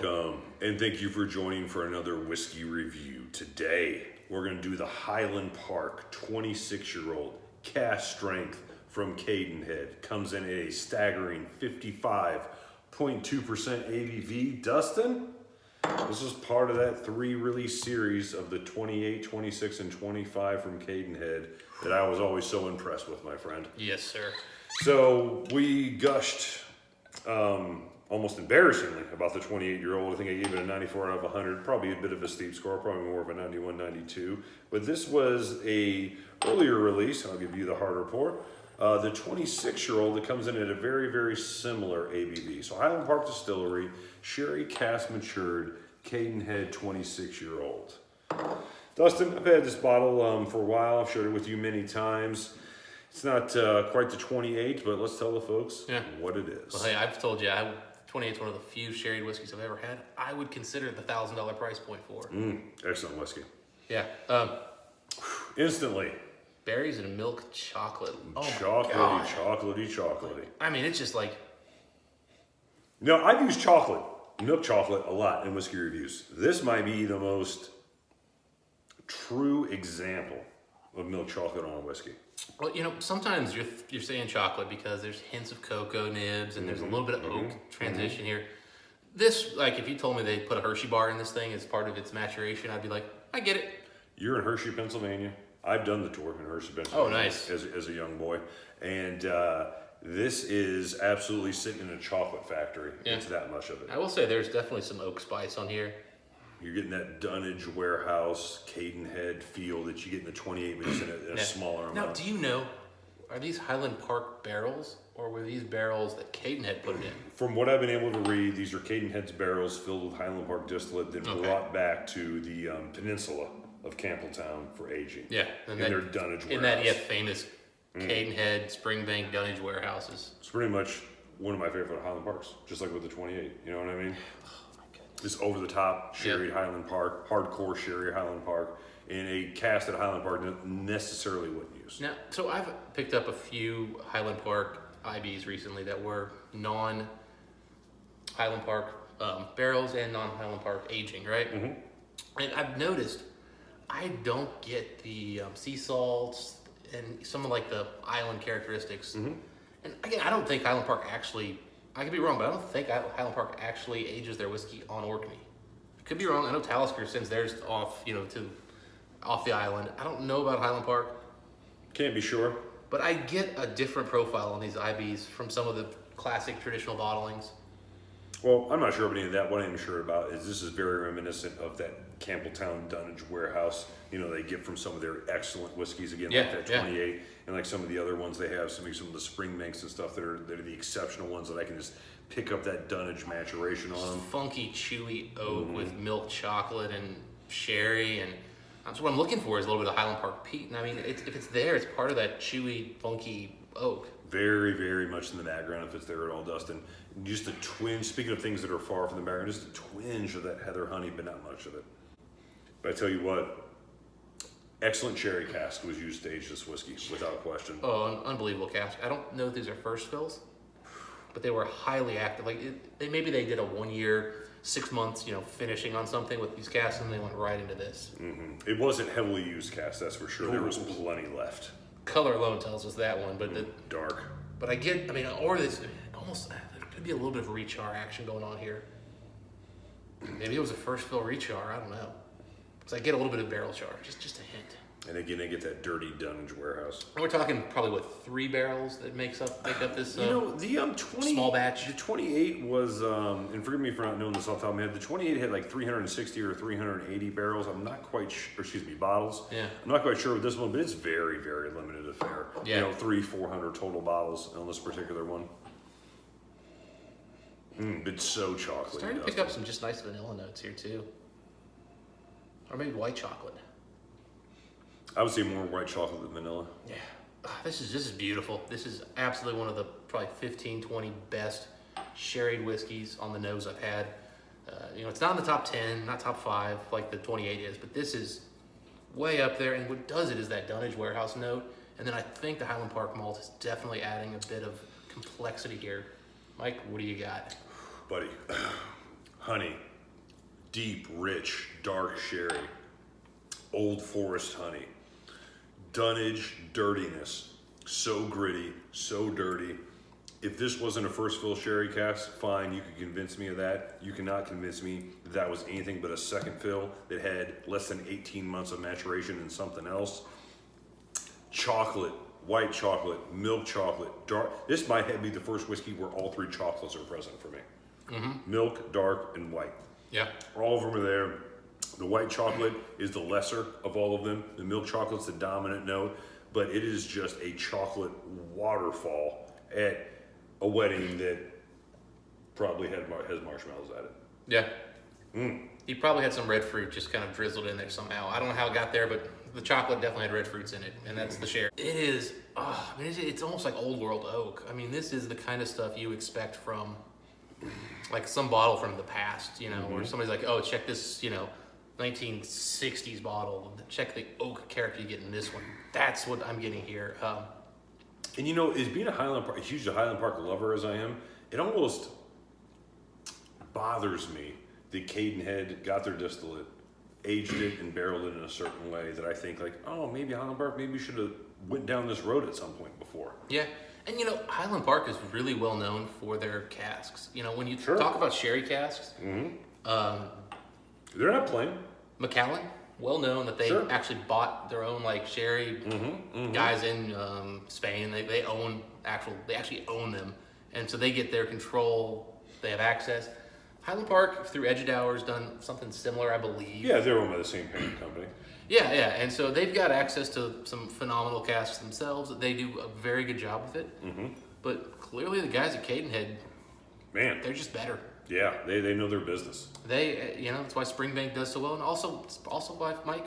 Welcome, and thank you for joining for another whiskey review. Today, we're going to do the Highland Park 26-year-old cask strength from Cadenhead. Comes in a staggering 55.2% ABV. Dustin, this is part of that 3-release series of the 28, 26, and 25 from Cadenhead that I was always so impressed with, my friend. Yes, sir. So we gushed almost embarrassingly about the 28-year-old. I think I gave it a 94 out of 100. Probably a bit of a steep score, probably more of a 91, 92. But this was a earlier release, and I'll give you the hard report. The 26-year-old that comes in at a very, very similar ABV. So Highland Park Distillery, sherry cask matured, Cadenhead 26-year-old. Dustin, I've had this bottle for a while. I've shared it with you many times. It's not quite the 28, but let's tell the folks what it is. Well, hey, I've told you, 28 is one of the few sherry whiskeys I've ever had. I would consider the $1,000 price point for. Excellent whiskey. Yeah. Instantly. Berries and milk chocolate. Oh chocolatey. I mean, it's just like... No, I've used milk chocolate a lot in whiskey reviews. This might be the most true example of milk chocolate on a whiskey. Well, you know, sometimes you're saying chocolate because there's hints of cocoa nibs and there's a little bit of oak transition here. This, like, if you told me they put a Hershey bar in this thing as part of its maturation, I'd be like, I get it. You're in Hershey, Pennsylvania. I've done the tour in Hershey, Pennsylvania. Oh, nice. As a young boy. And this is absolutely sitting in a chocolate factory. Yeah. It's that much of it. I will say there's definitely some oak spice on here. You're getting that Dunnage Warehouse, Cadenhead feel that you get in the 28, but it's in a smaller amount. Now, do you know, are these Highland Park barrels, or were these barrels that Cadenhead put it in? From what I've been able to read, these are Cadenhead's barrels filled with Highland Park distillate, then brought back to the peninsula of Campbelltown for aging. Yeah. And their Dunnage Warehouse. In that, famous Cadenhead, Springbank, Dunnage warehouses. It's pretty much one of my favorite Highland Parks, just like with the 28, you know what I mean? This over-the-top sherry Highland Park, hardcore sherry Highland Park, in a cask that Highland Park necessarily wouldn't use. Now, so I've picked up a few Highland Park IBs recently that were non-Highland Park barrels and non-Highland Park aging, right? And I've noticed I don't get the sea salts and some of like the island characteristics. And again, I don't think Highland Park actually... I could be wrong, but I don't think Highland Park actually ages their whiskey on Orkney. Could be wrong. I know Talisker sends theirs off, off the island. I don't know about Highland Park. Can't be sure. But I get a different profile on these IBs from some of the classic traditional bottlings. Well, I'm not sure about any of that. What I'm sure about is this is very reminiscent of that Campbelltown Dunnage Warehouse. They get from some of their excellent whiskeys again, like that 28, and like some of the other ones they have, some of the Springbanks and stuff that are the exceptional ones that I can just pick up that Dunnage maturation on them. Funky, chewy oak with milk chocolate and sherry, and that's what I'm looking for is a little bit of Highland Park peat. And I mean, if it's there, it's part of that chewy, funky oak. Very, very much in the background if it's there at all, Dustin. Just a twinge, speaking of things that are far from the background, just a twinge of that heather honey, but not much of it. But I tell you what, excellent sherry cask was used to age this whiskey, without question. Oh, unbelievable cask. I don't know if these are first fills, but they were highly active. Like maybe they did a 1 year, 6 months, finishing on something with these casks, and they went right into this. It wasn't heavily used cask, that's for sure. There was plenty left. Color alone tells us that one, but dark. But or this almost there could be a little bit of rechar action going on here. Maybe it was a first fill rechar. I don't know. Because I get a little bit of barrel char, just a hint. And again, I get that dirty Dunnage Warehouse. And we're talking probably 3 barrels that make up this. The 20 small batch. The 28 was, and forgive me for not knowing this off the top of my head. The 28 had like 360 or 380 barrels. I'm not quite sure. Bottles. Yeah. I'm not quite sure with this one, but it's very, very limited affair. Yeah. 300-400 total bottles on this particular one. It's so chocolatey. Starting to pick up some just nice vanilla notes here too, or maybe white chocolate. I would say more white chocolate than vanilla. Yeah, this is beautiful. This is absolutely one of the probably 15, 20 best sherried whiskeys on the nose I've had. It's not in the top 10, not top 5 like the 28 is, but this is way up there. And what does it is that Dunnage Warehouse note, and then I think the Highland Park malt is definitely adding a bit of complexity here. Mike, what do you got? Buddy, honey, deep, rich, dark sherry, old forest honey, dunnage, dirtiness, so gritty, so dirty. If this wasn't a first fill sherry cask, fine, you could convince me of that. You cannot convince me that was anything but a second fill that had less than 18 months of maturation in something else. Chocolate, white chocolate, milk chocolate, dark. This might be the first whiskey where all three chocolates are present for me. Milk, dark, and white. Yeah. All of them are there. The white chocolate is the lesser of all of them. The milk chocolate's the dominant note, but it is just a chocolate waterfall at a wedding that probably has marshmallows at it. Yeah. He probably had some red fruit just kind of drizzled in there somehow. I don't know how it got there, but the chocolate definitely had red fruits in it, and that's the sherry. It is, it's almost like old world oak. I mean, this is the kind of stuff you expect from like some bottle from the past, you know, where somebody's like, oh, check this, 1960s bottle. Check the oak character you get in this one. That's what I'm getting here. And as being a huge Highland Park lover as I am, it almost bothers me that Cadenhead got their distillate, aged it, and barreled it in a certain way that I think like, oh, maybe Highland Park should have went down this road at some point before. Yeah. And Highland Park is really well known for their casks. When you talk about sherry casks, they're not plain. Macallan, well known that they actually bought their own like sherry guys in Spain. They actually own them, and so they get their control. They have access. Highland Park through Edgedower has done something similar, I believe. Yeah, they're owned by the same parent company. Yeah, and so they've got access to some phenomenal casks themselves. They do a very good job with it. But clearly, the guys at Cadenhead, man, they're just better. Yeah, they know their business. That's why Springbank does so well, and also why Mike,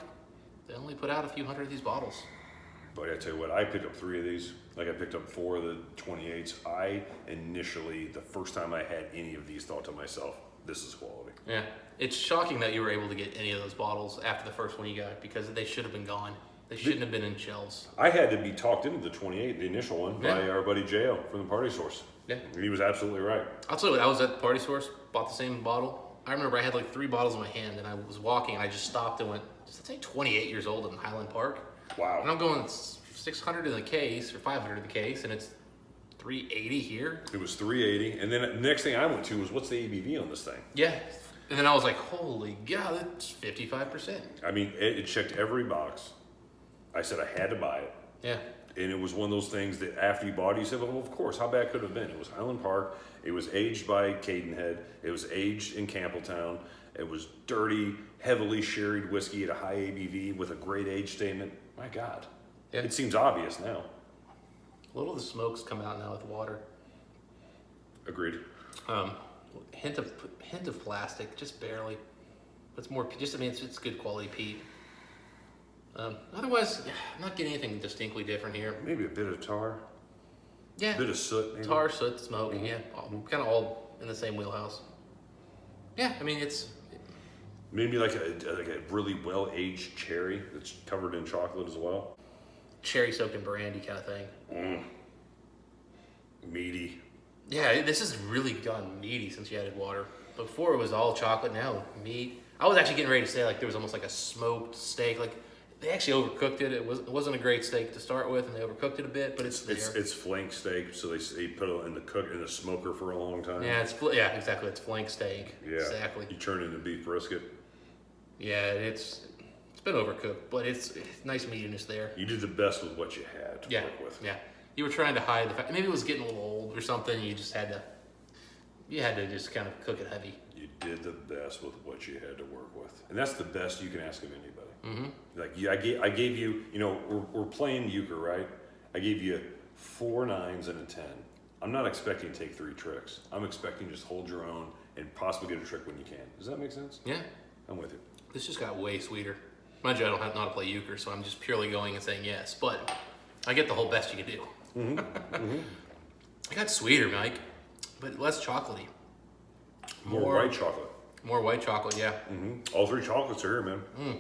they only put out a few hundred of these bottles. But I tell you what, I picked up 3 of these. Like I picked up 4 of the 28s. I initially, the first time I had any of these, thought to myself, this is quality. Yeah, it's shocking that you were able to get any of those bottles after the first one you got, because they should have been gone. They shouldn't have been in shelves. I had to be talked into the 28, the initial one, by our buddy J.O. from the Party Source. Yeah. He was absolutely right. I'll tell you what, I was at the Party Source, bought the same bottle. I remember I had like 3 bottles in my hand, and I was walking, and I just stopped and went, does that say 28 years old in Highland Park? Wow. And I'm going, it's 600 in the case, or 500 in the case, and it's 380 here. It was 380, and then the next thing I went to was, what's the ABV on this thing? Yeah. And then I was like, holy God, that's 55%. I mean, it checked every box. I said I had to buy it. Yeah. And it was one of those things that after you bought it, you said, well, of course, how bad could it have been? It was Highland Park. It was aged by Cadenhead. It was aged in Campbelltown. It was dirty, heavily sherried whiskey at a high ABV with a great age statement. My God. Yeah. It seems obvious now. A little of the smokes come out now with water. Agreed. Hint of plastic, just barely. It's more, it's good quality peat. Otherwise, I'm not getting anything distinctly different here. Maybe a bit of tar. Yeah. A bit of soot. Maybe. Tar, soot, smoke. Yeah. Kind of all in the same wheelhouse. Yeah, I mean, it's... Maybe like a really well-aged cherry that's covered in chocolate as well. Cherry soaked in brandy kind of thing. Meaty. Yeah, this has really gotten meaty since you added water. Before it was all chocolate, now meat. I was actually getting ready to say like there was almost like a smoked steak. Like they actually overcooked it. It wasn't a great steak to start with, and they overcooked it a bit. But it's flank steak, so they put it in the smoker for a long time. Yeah, exactly. It's flank steak. Yeah, exactly. You turn it into beef brisket. Yeah, it's been overcooked, but it's nice meatiness there. You did the best with what you had to work with. Yeah. You were trying to hide the fact. Maybe it was getting a little old or something. You just had to just kind of cook it heavy. You did the best with what you had to work with, and that's the best you can ask of anybody. Like I gave you, we're playing euchre, right? I gave you 4 9s and a 10. I'm not expecting to take 3 tricks. I'm expecting to just hold your own and possibly get a trick when you can. Does that make sense? Yeah. I'm with you. This just got way sweeter. Mind you, I don't know how to play euchre, so I'm just purely going and saying yes. But I get the whole best you can do. It got sweeter, Mike, but less chocolatey. More white chocolate. More white chocolate, yeah. All 3 chocolates are here, man.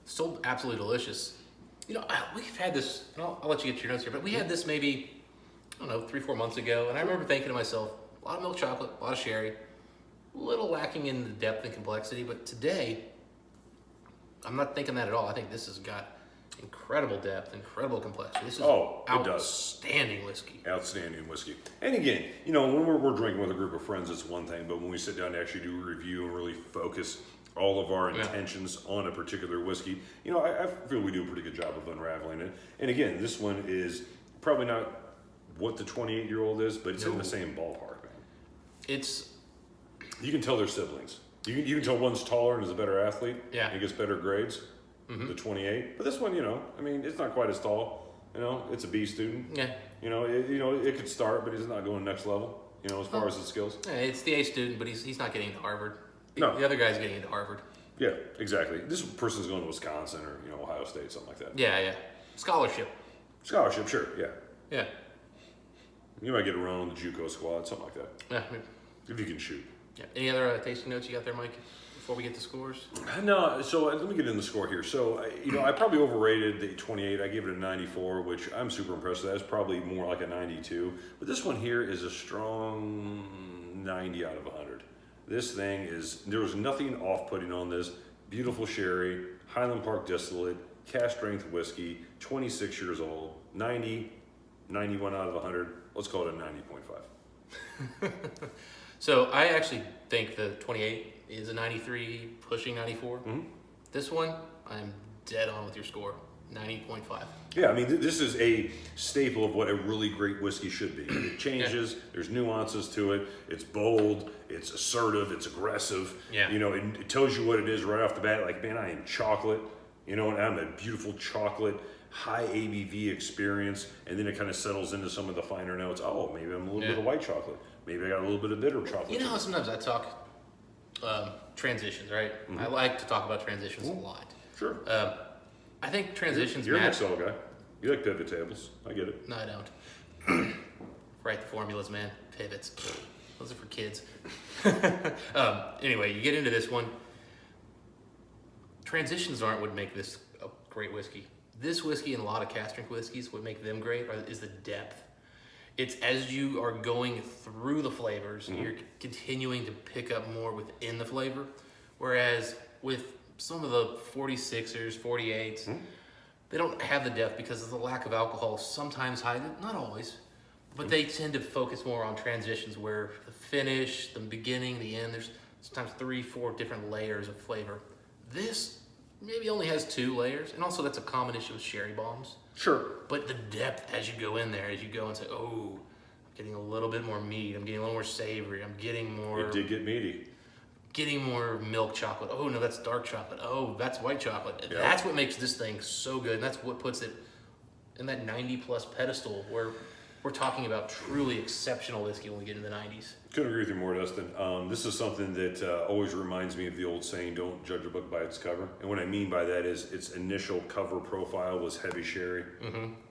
Still absolutely delicious. We've had this, and I'll let you get your notes here, but we had this maybe, I don't know, 3-4 months ago, and I remember thinking to myself, a lot of milk chocolate, a lot of sherry. a little lacking in the depth and complexity, but today, I'm not thinking that at all. I think this has got incredible depth, incredible complexity. This is outstanding whiskey. Outstanding whiskey. And again, you know, when we're drinking with a group of friends, it's one thing, but when we sit down to actually do a review and really focus all of our intentions on a particular whiskey, you know, I feel we do a pretty good job of unraveling it. And again, this one is probably not what the 28-year-old is, but it's in the same ballpark, man. You can tell they're siblings. You can tell one's taller and is a better athlete. Yeah. And he gets better grades. The 28. But this one, you know, I mean, it's not quite as tall. You know, it's a B student. Yeah. You know, it could start, but he's not going next level. You know, as far as his skills. Yeah, it's the A student, but he's not getting into Harvard. No. The other guy's getting into Harvard. Yeah, exactly. This person's going to Wisconsin or, you know, Ohio State, something like that. Yeah. Scholarship, sure, yeah. Yeah. You might get a run on the JUCO squad, something like that. Yeah. If you can shoot. Yeah. Any other tasting notes you got there, Mike, before we get to scores? No, so let me get in the score here. So, you know, I probably overrated the 28. I gave it a 94, which I'm super impressed with. That's probably more like a 92. But this one here is a strong 90 out of 100. This thing is, there was nothing off-putting on this. Beautiful sherry, Highland Park Distilled, cask strength whiskey, 26 years old, 90, 91 out of 100. Let's call it a 90.5. So I actually think the 28 is a 93, pushing 94. This one, I'm dead on with your score, 90.5. Yeah, I mean, this is a staple of what a really great whiskey should be. It changes, there's nuances to it, it's bold, it's assertive, it's aggressive. Yeah. You know, it tells you what it is right off the bat. Like, man, I am chocolate, you know, and I'm a beautiful chocolate, high ABV experience, and then it kind of settles into some of the finer notes. Oh, maybe I'm a little bit of white chocolate. Maybe I got a little bit of bitter chocolate. You know how sometimes I talk transitions, right? I like to talk about transitions a lot. Sure. I think transitions You're an matter. Excel guy. You like pivot tables. I get it. No, I don't. Write the formulas, man. Pivots. Those are for kids. Anyway, you get into this one. Transitions aren't what make this a great whiskey. This whiskey and a lot of cask strength whiskeys, what make them great is the depth. It's as you are going through the flavors, you're continuing to pick up more within the flavor. Whereas with some of the 46ers, 48s, they don't have the depth because of the lack of alcohol. Sometimes high, not always, but they tend to focus more on transitions where the finish, the beginning, the end, there's sometimes 3-4 different layers of flavor. This maybe only has 2 layers, and also that's a common issue with sherry bombs. Sure. But the depth as you go in there, as you go and say, oh, I'm getting a little bit more meat, I'm getting a little more savory, I'm getting more... It did get meaty. Getting more milk chocolate. Oh, no, that's dark chocolate. Oh, that's white chocolate. Yeah. That's what makes this thing so good, and that's what puts it in that 90-plus pedestal where we're talking about truly exceptional whiskey when we get in the 90s. Couldn't agree with you more, Dustin. This is something that always reminds me of the old saying, don't judge a book by its cover. And what I mean by that is its initial cover profile was heavy sherry,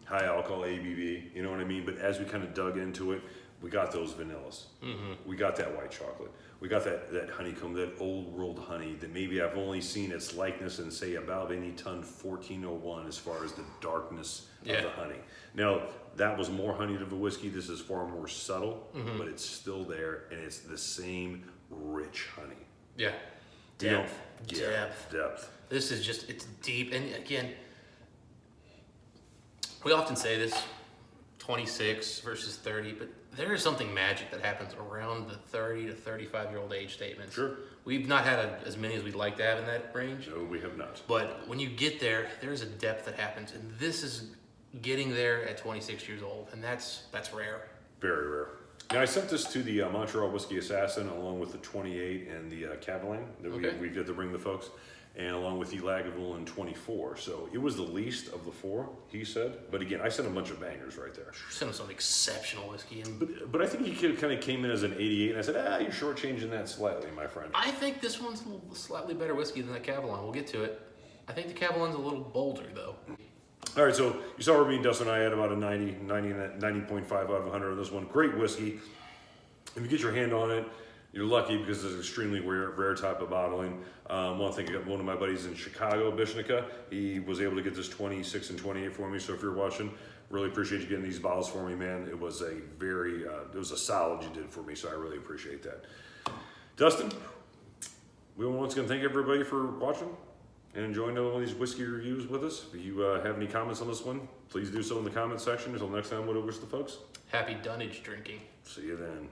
high alcohol ABV, you know what I mean? But as we kind of dug into it, we got those vanillas. We got that white chocolate. We got that honeycomb, that old world honey that maybe I've only seen its likeness in, say, about any ton 1401 as far as the darkness of the honey. Now, that was more honey to the whiskey. This is far more subtle, but it's still there, and it's the same rich honey. Yeah. Depth. This is just, it's deep. And again, we often say this, 26 versus 30, but there is something magic that happens around the 30 to 35-year-old age statements. Sure. We've not had as many as we'd like to have in that range. No, we have not. But when you get there, there's a depth that happens, and this is getting there at 26 years old, and that's rare. Very rare. Now, I sent this to the Montreal Whiskey Assassin along with the 28 and the Cavalan that we get to bring the folks, and along with the Lagavulin 24. So it was the least of the 4, he said. But again, I sent a bunch of bangers right there. Sent him some exceptional whiskey. But I think he kind of came in as an 88, and I said, you're shortchanging that slightly, my friend. I think this one's a slightly better whiskey than the Cavalan. We'll get to it. I think the Cavalan's a little bolder, though. All right, so you saw where me and Dustin and I had about a 90.5 out of 100 on this one. Great whiskey. If you get your hand on it, you're lucky because it's an extremely rare type of bottling. I want to thank one of my buddies in Chicago, Bishnica. He was able to get this 26 and 28 for me. So if you're watching, really appreciate you getting these bottles for me, man. It was a solid you did for me, so I really appreciate that. Dustin, we want once again thank everybody for watching and enjoying all these whiskey reviews with us. If you have any comments on this one, please do so in the comment section. Until next time, what do we wish the folks? Happy dunnage drinking. See you then.